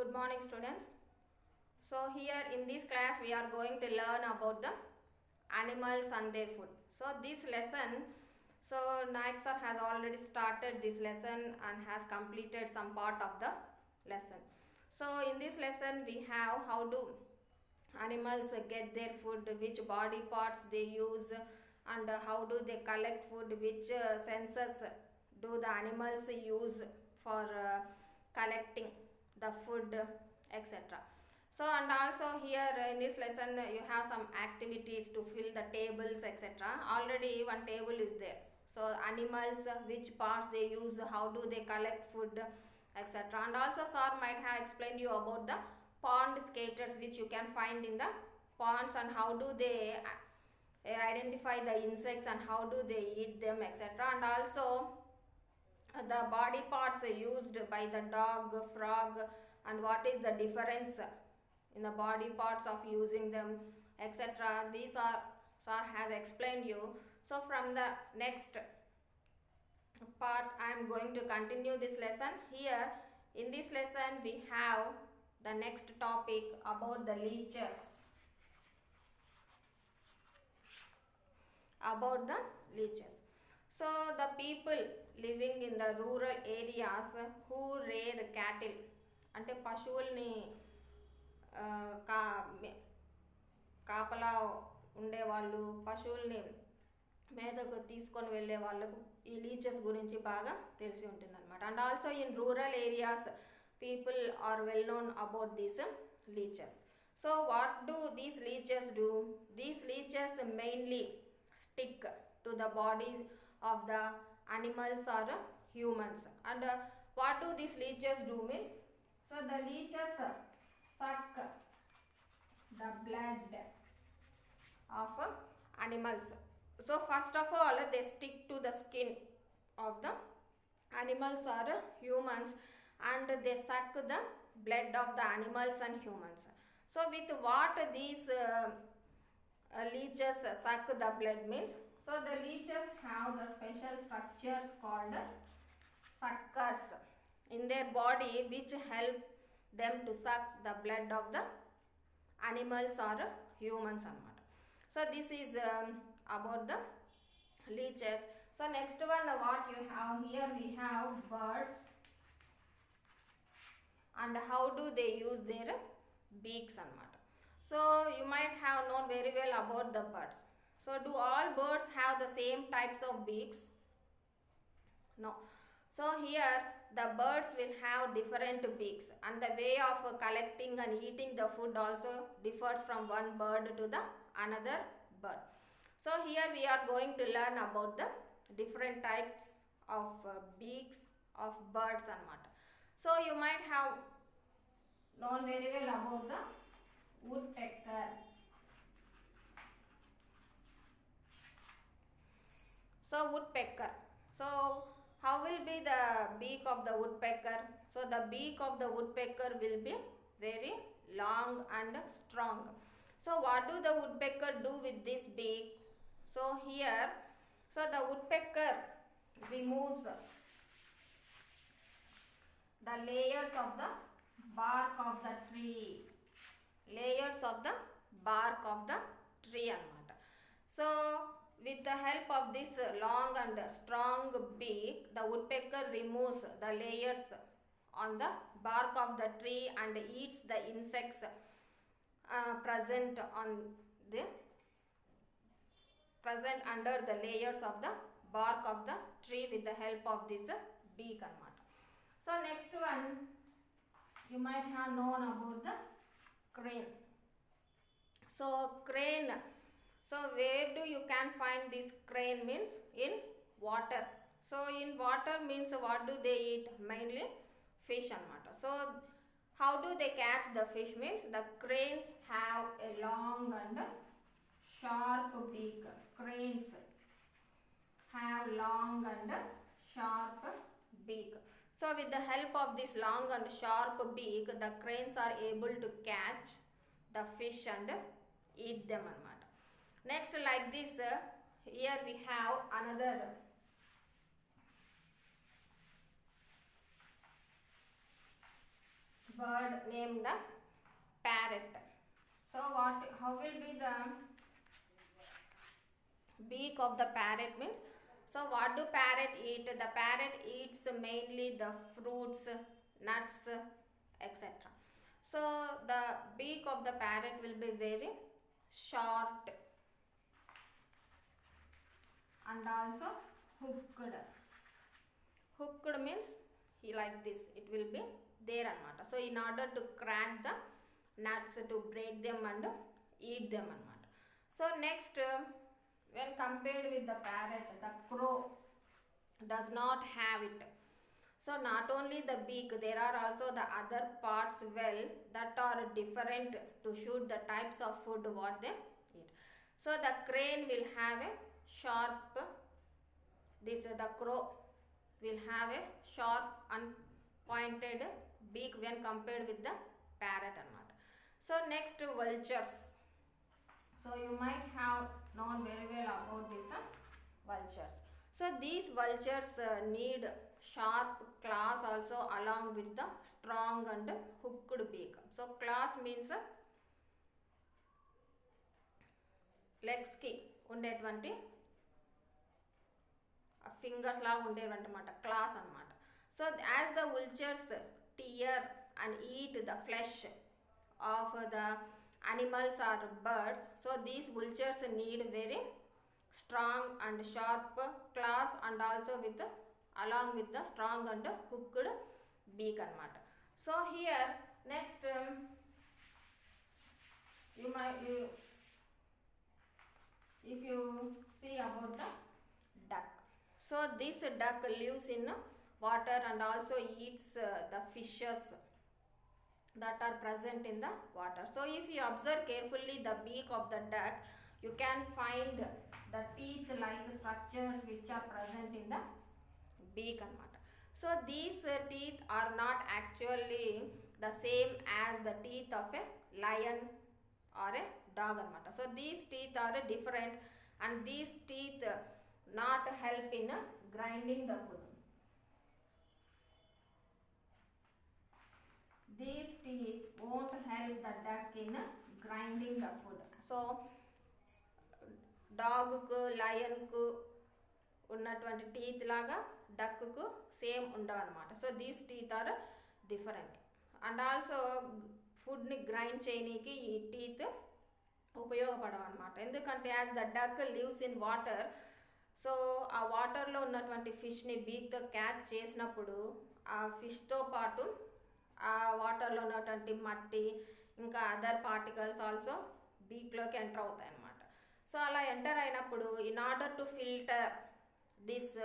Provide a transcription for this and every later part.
Good morning, students. So here in this class we are going to learn about the animals and their food. So this lesson, so Naik sir has already started this lesson and has completed some part of the lesson. So in this lesson we have how do animals get their food, which body parts they use, and how do they collect food, which senses do the animals use for collecting the food, etc. So and also here in this lesson you have some activities to fill the tables, etc. Already one table is there. So animals, which parts they use, how do they collect food, etc. And also sir might have explained you about the pond skaters, which you can find in the ponds, and how do they identify the insects and how do they eat them, etc. And also the body parts used by the dog, frog, and what is the difference in the body parts of using them, etc. These are sir has explained you. So from the next part I am going to continue this lesson. Here in this lesson we have the next topic about the leeches. About the leeches. So the people living in the rural areas who rear cattle, అంటే పశువుల్ని కాపలా ఉండేవాళ్ళు, పశువుల్ని మేదకు తీసుకొని వెళ్ళే వాళ్ళకు ఈ lychees గురించి బాగా తెలిసి ఉంటుంది అనమాట. And also in rural areas people are well known about these leeches. So what do these leeches do? These leeches mainly stick to the bodies of the animals or humans. And what do these leeches do means, so the leeches suck the blood of animals. So first of all they stick to the skin of the animals or humans, and they suck the blood of the animals and humans. So with what these leeches suck the blood means, so the leeches have the special structures called suckers in their body which help them to suck the blood of the animals or humans anamata. So this is about the leeches. So next one what you have here, we have birds and how do they use their beaks anamata. So you might have known very well about the birds. So do all birds have the same types of beaks? No. So here the birds will have different beaks, and the way of collecting and eating the food also differs from one bird to the another bird. So here we are going to learn about the different types of beaks of birds anamata. So you might have known very well about the woodpecker. So woodpecker. So how will be the beak of the woodpecker? So the beak of the woodpecker will be very long and strong. So what do the woodpecker do with this beak? So here, so the woodpecker removes the layers of the bark of the tree. Layers of the bark of the tree anamata. So with the help of this long and strong beak, the woodpecker removes the layers on the bark of the tree and eats the insects present under the layers of the bark of the tree with the help of this beak anamata. So next one you might have known about the crane. So crane, so where do you can find this crane means in water. So in water means what do they eat? Mainly fish anamata. So how do they catch the fish means, the cranes have a long and sharp beak. Cranes have long and sharp beak. So with the help of this long and sharp beak, the cranes are able to catch the fish and eat them anamata. Next like this, here we have another bird named the parrot. So how will be the beak of the parrot means? So what do parrot eat? The parrot eats mainly the fruits, nuts, etc. So the beak of the parrot will be very short and also hooked. Hooked means he like this, it will be there anamata. So in order to crack the nuts, to break them and eat them anamata. So next, when compared with the parrot, the crow does not have it. So not only the beak, there are also the other parts well that are different to shoot the types of food what they eat. So the crane will have a sharp, the crow will have a sharp and pointed beak when compared with the parrot anamata. So next, vultures. So you might have known very well about this vultures. So these vultures need sharp claws also along with the strong and hooked beak. So claws means legs ki ఉండేటువంటి fingers లాగా ఉండేవన్నమాట claws అన్నమాట. So as the vultures tear and eat the flesh of the animals or birds, so these vultures need very strong and sharp claws and also with along with the strong and hooked beak anamata. So here next, if you see about the duck. So this duck lives in water and also eats the fishes that are present in the water. So if you observe carefully the beak of the duck, you can find the teeth like structures which are present in the beak anamata. So these teeth are not actually the same as the teeth of a lion or a dog anamata. So these teeth are different and these teeth not help in grinding the food. These teeth won't help the duck in grinding the food. So dog ku, lion ku ఉన్నటువంటి teeth లాగా duck కు same ఉండవు అనమాట. So these teeth are different and also ఫుడ్ని grind చేయనీకి ఈ teeth ఉపయోగపడవు అనమాట. ఎందుకంటే as the duck lives in water, so ఆ వాటర్లో ఉన్నటువంటి ఫిష్ని బీక్తో క్యాచ్ చేసినప్పుడు ఆ ఫిష్తో పాటు ఆ వాటర్లో ఉన్నటువంటి మట్టి ఇంకా అదర్ పార్టికల్స్ ఆల్సో బీక్లోకి ఎంటర్ అవుతాయి అన్నమాట. సో అలా ఎంటర్ అయినప్పుడు in order to filter this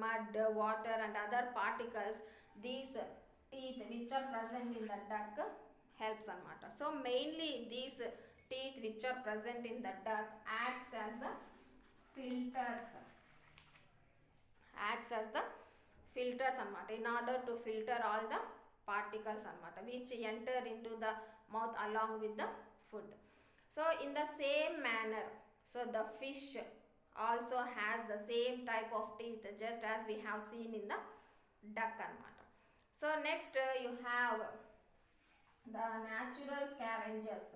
mud, water and other particles, these teeth which are present in the duck helps anamata. So mainly these teeth which are present in the duck acts as the filters, anamata, in order to filter all the particles anamata which enter into the mouth along with the food. So in the same manner, so the fish also has the same type of teeth just as we have seen in the duck anamata. So next you have the natural scavengers.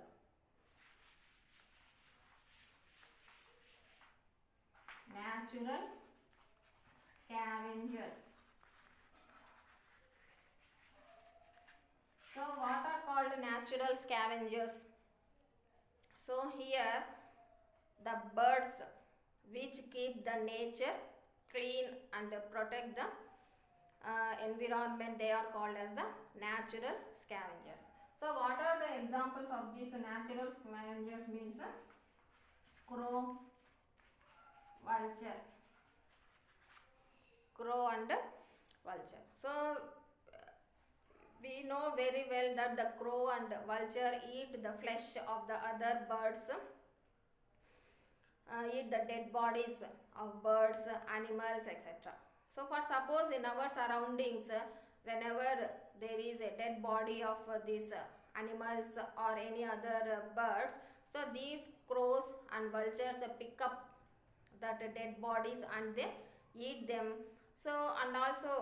So what are called natural scavengers? So here the birds which keep the nature clean and protect the environment, they are called as the natural scavengers. So what are the examples of these natural scavengers means? Crow, vulture, and vulture. So we know very well that the crow and vulture eat the flesh of the other birds, eat the dead bodies of birds, animals, etc. So for suppose in our surroundings, whenever there is a dead body of these animals or any other birds, so these crows and vultures pick up that dead bodies and they eat them. So and also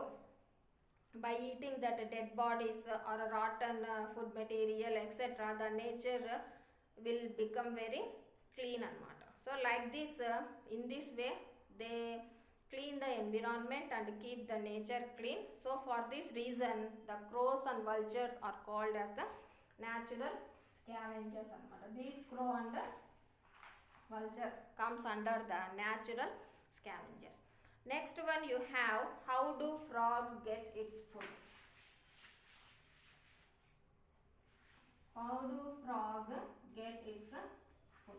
by eating that dead bodies or rotten food material etc., the nature will become very clean anamata. So like this, in this way they clean the environment and keep the nature clean. So for this reason the crows and vultures are called as the natural scavengers anamata. These crow and vulture comes under the natural scavengers. Next one you have, how do frog get its food? How do frog get its food?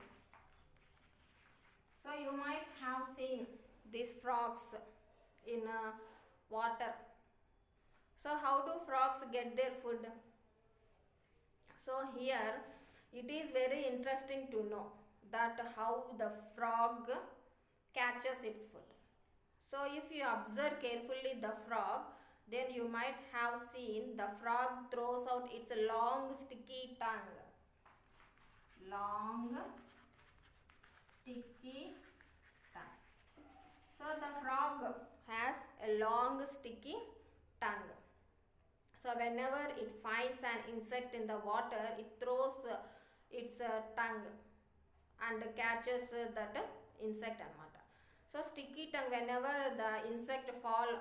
So you might have seen these frogs in water. So how do frogs get their food? So here it is very interesting to know that how the frog catches its food. So if you observe carefully the frog, then you might have seen the frog throws out its long sticky tongue. Long sticky tongue. So the frog has a long sticky tongue. So whenever it finds an insect in the water, it throws its tongue and catches that insect anamata. So sticky tongue, whenever the insect fall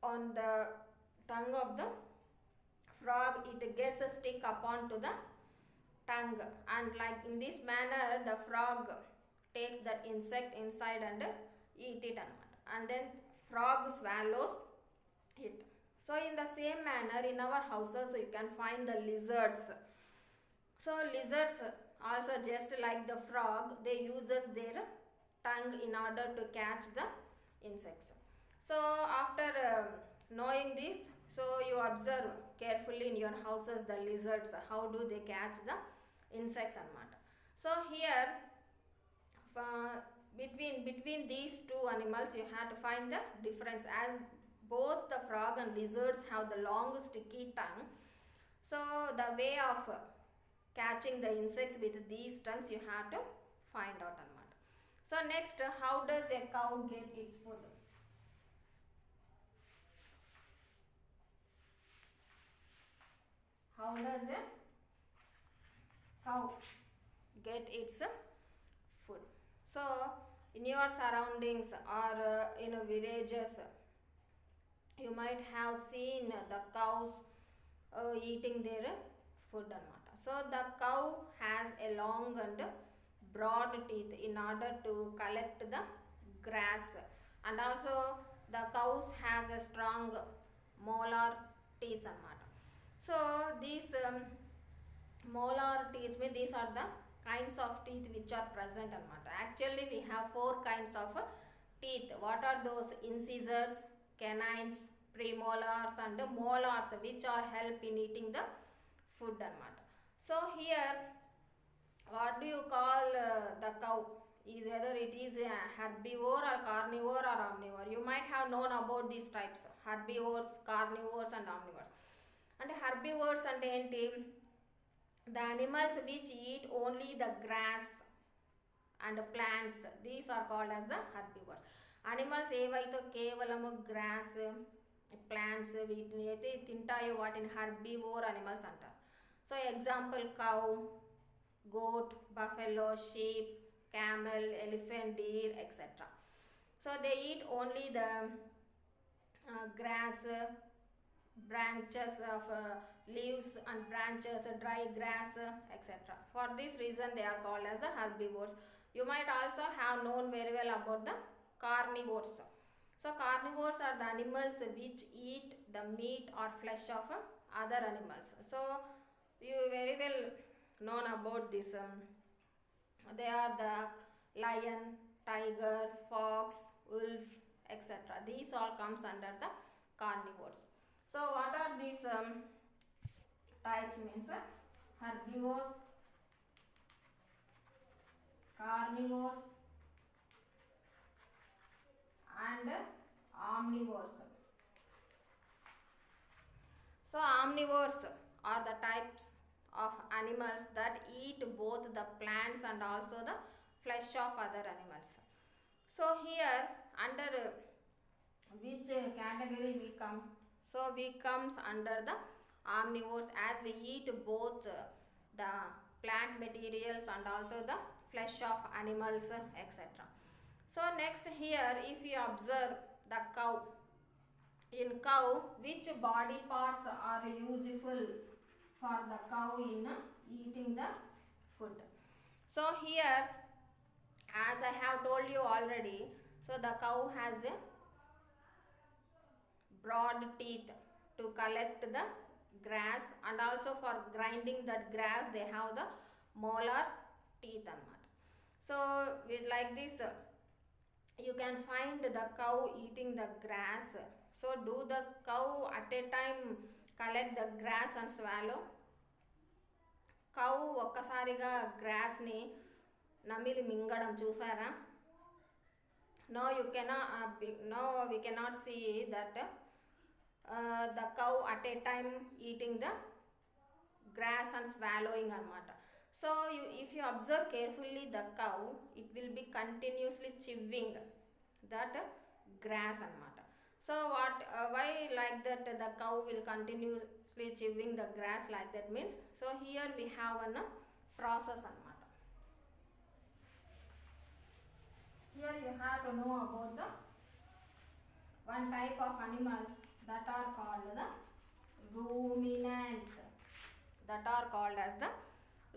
on the tongue of the frog, it gets a stick upon to the tongue, and like in this manner the frog takes that insect inside and eat it anamata, and then frog swallows it. So in the same manner in our houses you can find the lizards. So lizards also, just like the frog, they uses their tongue in order to catch the insects. So after knowing this, so you observe carefully in your houses the lizards, how do they catch the insects anamata. So here between these two animals you have to find the difference, as both the frog and lizards have the long sticky tongue. So the way of catching the insects with these tongues you have to find out anamata. So next, how does a cow get its food? How does a cow get its food? So in your surroundings or in villages you might have seen the cows eating their food anamata. So the cow has a long and broad teeth in order to collect the grass, and also the cows has a strong molar teeth anamata. So these molar teeth mean these are the kinds of teeth which are present anamata. Actually we have 4 kinds of teeth. What are those? Incisors, canines, premolars and molars, which are help in eating the food anamata. So here what do you call the cow? Is whether it is a herbivore or carnivore or omnivore. You might have known about these types: herbivores, carnivores and omnivores. And herbivores and enti, the animals which eat only the grass and plants, these are called as the herbivores. Animals ఏవైతే కేవలము gross plants వీటిని అయితే తింటాయో వాటిని herbivore animals అంటారు. So example cow, goat, buffalo, sheep, camel, elephant, deer, etc. So they eat only the grass, branches of leaves and branches, dry grass, etc. For this reason they are called as the herbivores. You might also have known very well about the carnivores. So carnivores are the animals which eat the meat or flesh of other animals. So you very well known about this. They are the lion, tiger, fox, wolf, etc. These all comes under the carnivores. So what are these types means? Herbivores, carnivores and omnivores. So omnivores are the types of animals that eat both the plants and also the flesh of other animals. So here under which category we come? So we comes under the omnivores as we eat both the plant materials and also the flesh of animals, etc. So next here, if you observe the cow, in cow which body parts are useful for the cow in eating the food? So here, as I have told you already, so the cow has a broad teeth to collect the grass, and also for grinding that grass they have the molar teeth anamata. So with like this you can find the cow eating the grass. So do the cow at a time collect the grass and swallow? Cow ఒక్కసారిగా grass ని నమిలి మింగడం చూసారా? No, you cannot. No, we cannot see that the cow at a time eating the grass and swallowing anamata. So if you observe carefully the cow, it will be continuously chewing that grass anamata. So why like that the cow will continuously chewing the grass like that means, so here we have a process anamata. Here you have to know about the one type of animals that are called the ruminants, that are called as the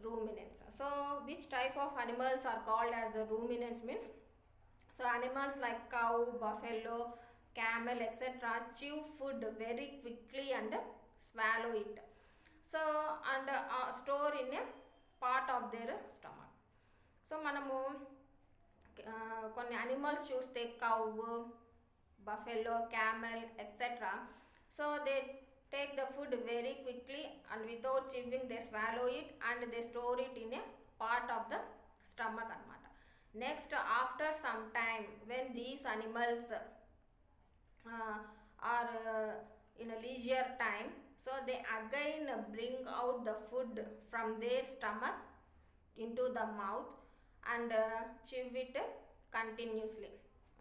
ruminants. So which type of animals are called as the ruminants means, so animals like cow, buffalo, camel, etc. chew food very quickly and swallow it, so and store in a part of their stomach. So manamu కొన్ని animals చూస్తే cow, buffalo, camel, etc. So they take the food very quickly and without chewing they swallow it and they store it in a part of the stomach anamata. Next, after some time when these animals are in a leisure time, so they again bring out the food from their stomach into the mouth and chew it continuously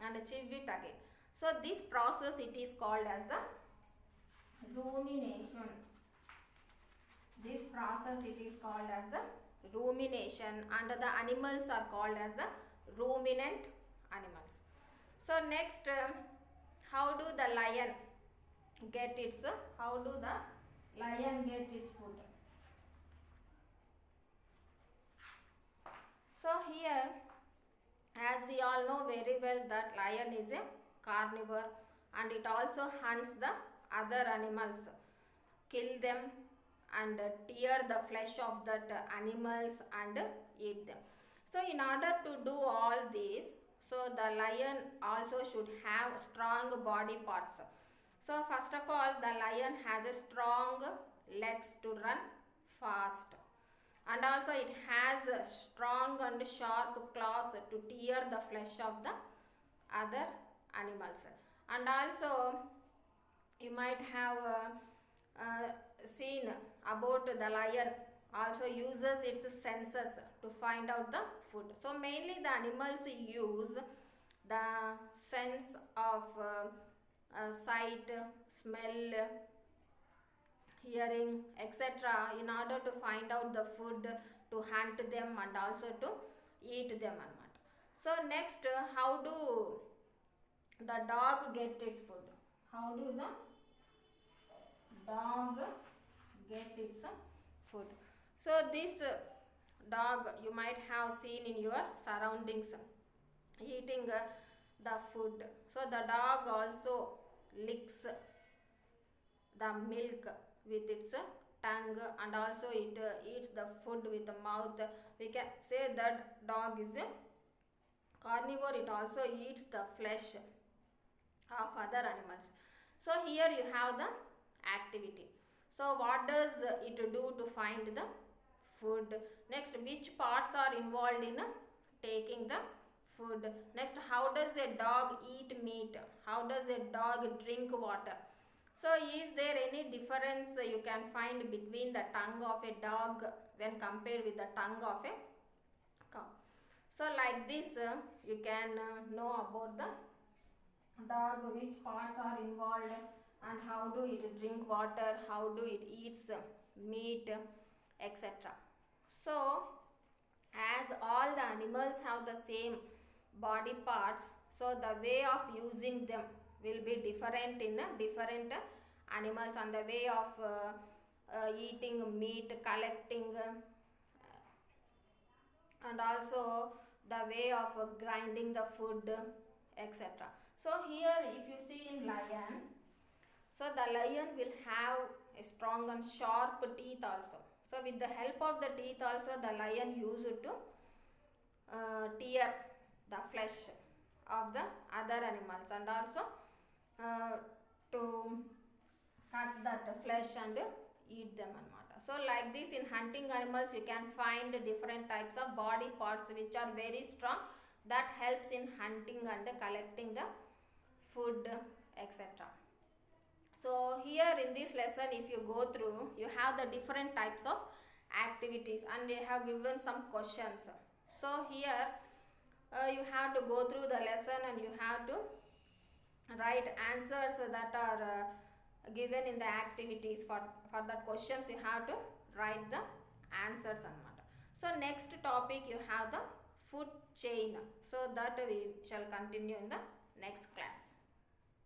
and chew it again. So this process it is called as the rumination. This process it is called as the rumination, and the animals are called as the ruminant animals. So next, how do the lion get its food? So here, as we all know very well that lion is a carnivore and it also hunts the other animals, kill them and tear the flesh of that animals and eat them. So in order to do all this, so the lion also should have strong body parts. So first of all, the lion has a strong legs to run fast, and also it has strong and sharp claws to tear the flesh of the other animals. And also you might have seen about the lion also uses its senses to find out the food. So mainly the animals use the sense of sight, smell, hearing, etc. in order to find out the food, to hunt them and also to eat them anamata. So next, how do the dog get its food? How do the dog get its food? So this dog you might have seen in your surroundings eating the food. So the dog also licks the milk with its tongue and also it eats the food with the mouth. We can say that dog is a carnivore. It also eats the flesh of other animals. So here you have the activity. So what does it do to find the food? Next, which parts are involved in taking the food? Next, how does a dog eat meat? How does a dog drink water? So is there any difference you can find between the tongue of a dog when compared with the tongue of a cow? So like this you can know about the dog, which parts are involved and how do it drink water, how do it eats meat, etc. So as all the animals have the same body parts, so the way of using them will be different in different animals, and the way of eating meat, collecting, and also the way of grinding the food, etc. So here if you see in lion, so the lion will have a strong and sharp teeth also. So with the help of the teeth also, the lion used to tear the flesh of the other animals, and also to cut that flesh and eat them and what. So like this in hunting animals you can find different types of body parts which are very strong, that helps in hunting and collecting the food, etc. So here in this lesson if you go through, you have the different types of activities and they have given some questions. So here you have to go through the lesson and you have to write answers that are given in the activities. For that questions you have to write the answers and what. So next topic you have the food chain. So that we shall continue in the next class.